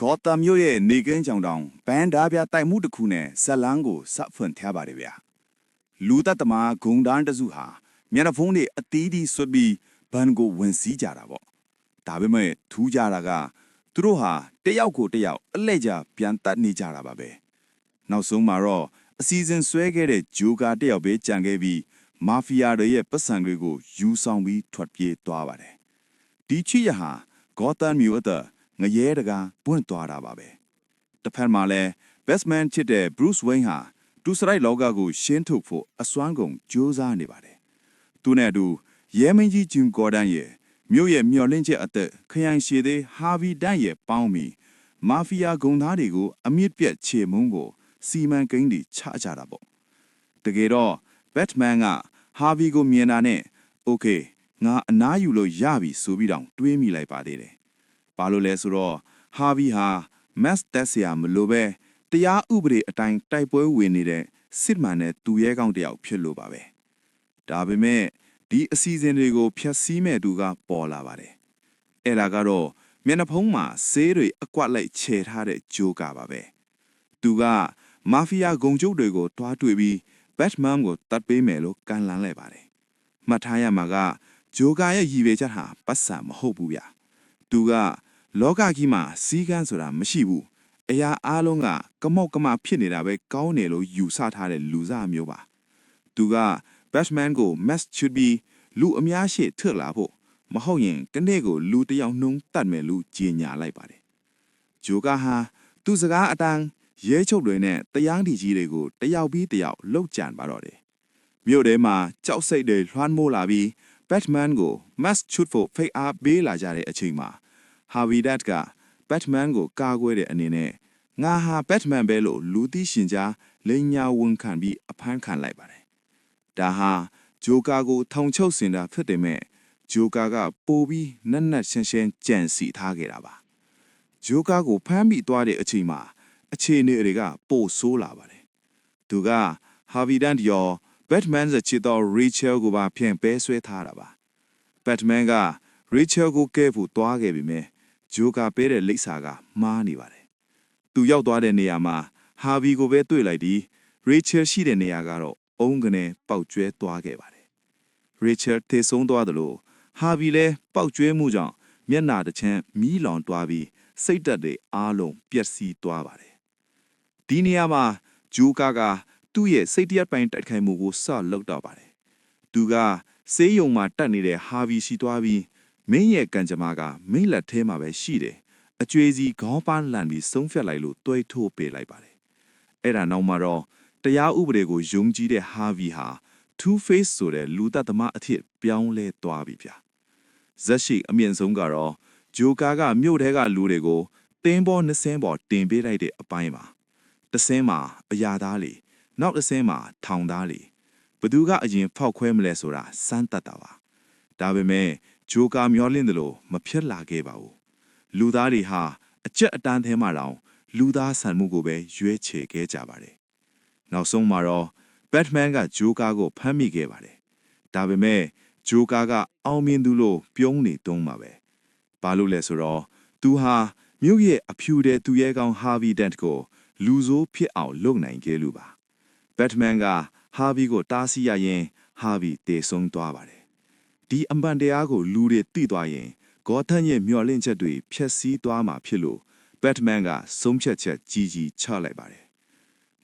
ကောတမ်မြို့ရဲ့နေကင်းကြောင်တောင်ဘန်ဒါပြတိုက်မှုတစ်ခုနဲ့ဇက်လန်းကိုစဖွင့်ထားပါတယ်ဗျာလူသက်သမားဂုံတန်းတစုဟာမျက်နှာဖုံးတွေအသီးသီးဆွတ်ပြီးဘန်ကိုဝင်စည်းကြတာပေါ့ဒါပေမဲ့ထူးကြတာကသူတို့ဟာတယောက်ကိုတယောက်အလဲ့ကြပြန်တတ်နေကြတာပါပဲနောက်ဆုံးမှာတော့အစီအစဉ်ဆွဲခဲ့တဲ့ဂျိုကာတယောက်ပဲကြံခဲ့ပြီးမာဖီယာတွေရဲ့ပတ်စံတွေကိုယူဆောင်ပြီးထွက်ပြေးသွားပါတယ်ဒီချီရဟာဂေါသန်မြို့အသက်ငရဲတကာပွင့်သွားတာပါပဲတစ်ဖက်မှာလည်းဘက်စ်မန်ချစ်တဲ့ Bruce Wayne ဟာတူစရိုက်လောကကိုရှင်းထုတ်ဖို့အစွမ်းကုန်ကြိုးစားနေပါတယ်သူနဲ့အတူရဲမင်းကြီးဂျွန်ဂေါ်ဒန်ရဲ့မြို့ရဲ့မျော်လင့်ချက်အသက်ခရိုင်ရှည်သေးဟာဗီဒန်ရဲ့ပေါင်းပြီးမာဖီယာဂုံသားတွေကိုအမြင့်ပြတ်ချေမုန်းကိုစီမံကိန်းတွေချကြတာပေါ့တကယ်တော့ဘက်မန်ကဟာဗီကိုမြင်တာနဲ့โอเคငါအနားယူလို့ရပြီဆိုပြီးတော့တွေးမိလိုက်ပါသေးတယ်ဘာလို့လဲဆိုတော့ဟာဗီဟာမက်စ်တက်ဆရာမလို့ပဲတရားဥပဒေအတိုင်းတိုက်ပွဲဝင်နေတဲ့စစ်မှန်တဲ့သူရဲကောင်းတယောက်ဖြစ်လို့ပါပဲဒါပေမဲ့ဒီအစီအစဉ်တွေကိုဖျက်ဆီးမဲ့သူကပေါ်လာပါတယ်အဲ့ဒါကတော့မျက်နှာဖုံးမှာဆေးတွေအကွက်လိုက်ခြေထားတဲ့ဂျိုကာပါပဲသူကမာဖီယာဂုံကျုပ်တွေကိုတွားတွေ့ပြီးဘက်မန်ကိုတတ်ပေးမယ်လို့ကန်လန်းလိုက်ပါတယ်မှတ်ထားရမှာကဂျိုကာရဲ့ရည်ရွယ်ချက်ဟာပတ်စံမဟုတ်ဘူးဗျသူကလောကကြီးမှာစီးကန်းဆိုတာမရှိဘူးအရာအားလုံးကကမောက်ကမဖြစ်နေတာပဲကောင်းတယ်လို့ယူဆထားတဲ့လူစားမျိုးပါသူကဘက်မန်ကိုမက်စ်ချွတ်ပြီးလူအများရှိထွက်လာဖို့မဟုတ်ရင်တနေ့ကိုလူတယောက်နှုံးတတ်မယ်လို့ကြေညာလိုက်ပါတယ်ဂျိုကာဟာသူစကားအတန်းရဲချုပ်တွေနဲ့တရားတီကြီးတွေကိုတယောက်ပြီးတယောက်လှုပ်ကြံပါတော့တယ်မြို့ထဲမှာကြောက်စိတ်တွေလွှမ်းမိုးလာပြီးဘက်မန်ကိုမက်စ်ချွတ်ဖို့ဖိတ်အားပေးလာကြတဲ့အချိန်မှာဟာဗီဒတ်ကဘက်မန်ကိုကာကွယ်တဲ့အနေနဲ့ငါဟာဘက်မန်ပဲလို့လူသိရှင်ကြားလိန်ညာဝန်ခံပြီးအဖမ်းခံလိုက်ပါတယ်ဒါဟာဂျိုကာကိုထောင်ချုပ်စင်တာဖြစ်တယ်မဲ့ဂျိုကာကပိုပြီးနက်နက်ရှင်းရှင်းကြံစီထားခဲ့တာပါဂျိုကာကိုဖမ်းမိသွားတဲ့အချိန်မှာအခြေအနေတွေကပိုဆိုးလာပါတယ်သူကဟာဗီဒန်ရောဘက်မန်ရဲ့ချစ်တော်ရီချယ်ကိုပါဖြန့်ပဲဆွဲထားတာပါဘက်မန်ကရီချယ်ကိုကဲဖို့တွားခဲ့ပြီမဲ့ဂျိုကာပေးတဲ့လိပ်စာကမှားနေပါတယ်သူရောက်သွားတဲ့နေရာမှာဟာဗီကိုပဲတွေ့လိုက်ပြီးရီချယ်ရှိတဲ့နေရာကတော့အုံးကနေပေါက်ကျွဲသွားခဲ့ပါတယ်ရီချယ်ထေဆုံးသွားတယ်လို့ဟာဗီလည်းပေါက်ကျွဲမှုကြောင့်မျက်နှာတစ်ချမ်းမီးလောင်သွားပြီးစိတ်ဓာတ်တွေအားလုံးပျက်စီးသွားပါတယ်ဒီနေရာမှာဂျိုကာကသူ့ရဲ့စိတ်တရက်ပိုင်းတိုက်ခိုက်မှုကိုစလုပ်တော့ပါတယ်သူကဆေးရုံမှာတက်နေတဲ့ဟာဗီရှိသွားပြီးမင်းရဲ့ကံကြမ္မာကမင်းလက်ထဲမှာပဲရှိတယ်အကျွေးစီခေါင်းပန်းလန်ပြီးဆုံးဖြတ်လိုက်လို့တွဲထိုးပေးလိုက်ပါတယ်အဲ့ဒါနောက်မှာတော့တရားဥပဒေကိုယုံကြည်တဲ့ဟာဗီဟာ Two Face ဆိုတဲ့လူသက်သမားအဖြစ်ပြောင်းလဲသွားပြီဗျာဇက်ရှိအမြင့်ဆုံးကတော့ဂျိုကာကမြို့ထဲကလူတွေကိုတင်းပေါ်နှစင်းပေါ်တင်ပေးလိုက်တဲ့အပိုင်းမှာတစ်စင်းမှာအရာသားလေနောက်တစ်စင်းမှာထောင်သားလေဘသူကအရင်ဖောက်ခွဲမလဲဆိုတာစမ်းတတ်တာပါဒါပေမဲ့ဂျိုကာမျောလင့်တယ်လို့မဖြစ်လာခဲ့ပါဘူးလူသားတွေဟာအကြက်အတန်းထဲမှာတောင်လူသားဆန်မှုကိုပဲရွေးချယ်ခဲ့ကြပါတယ်နောက်ဆုံးမှာတော့ဘက်မန်ကဂျိုကာကိုဖမ်းမိခဲ့ပါတယ်ဒါပေမဲ့ဂျိုကာကအောင်မြင်သူလို့ပြုံးနေတုံးပါပဲဘာလို့လဲဆိုတော့သူဟာမြို့ရဲ့အဖြူတဲ့သူရဲကောင်းဟာဗီဒန်ကိုလူဆိုးဖြစ်အောင်လုပ်နိုင်ခဲ့လို့ပါဘက်မန်ကဟာဗီကိုတားဆီးရရင်ဟာဗီတေဆုံးသွားပါတယ်ဒီအမှန်တရားကိုလူတွေသိသွားရင်ဂေါသန်ရဲ့မျော်လင့်ချက်တွေဖျက်ဆီးသွားမှာဖြစ်လို့ဘက်မန်ကဆုံးဖြတ်ချက်ကြီးကြီးချလိုက်ပါတယ်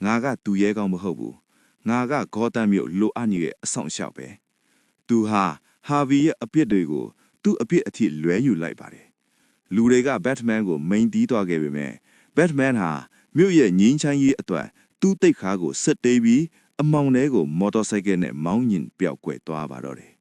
ငါကသူရဲကောင်းမဟုတ်ဘူးငါကဂေါသန်မြို့လိုအပ်နေတဲ့အဆောင်ရှောက်ပဲသူဟာဟာဗီရဲ့အပြစ်တွေကိုသူ့အပြစ်အထိလွဲယူလိုက်ပါတယ်လူတွေကဘက်မန်ကိုမိန်တီးသွားခဲ့ပေမဲ့ဘက်မန်ဟာမြို့ရဲ့ငင်းချမ်းရေးအတွက်သူ့တိတ်ခါကိုစစ်တေးပြီးအမောင်ထဲကိုမော်တော်ဆိုင်ကယ်နဲ့မောင်းညင်ပျောက်ကွယ်သွားပါတော့တယ်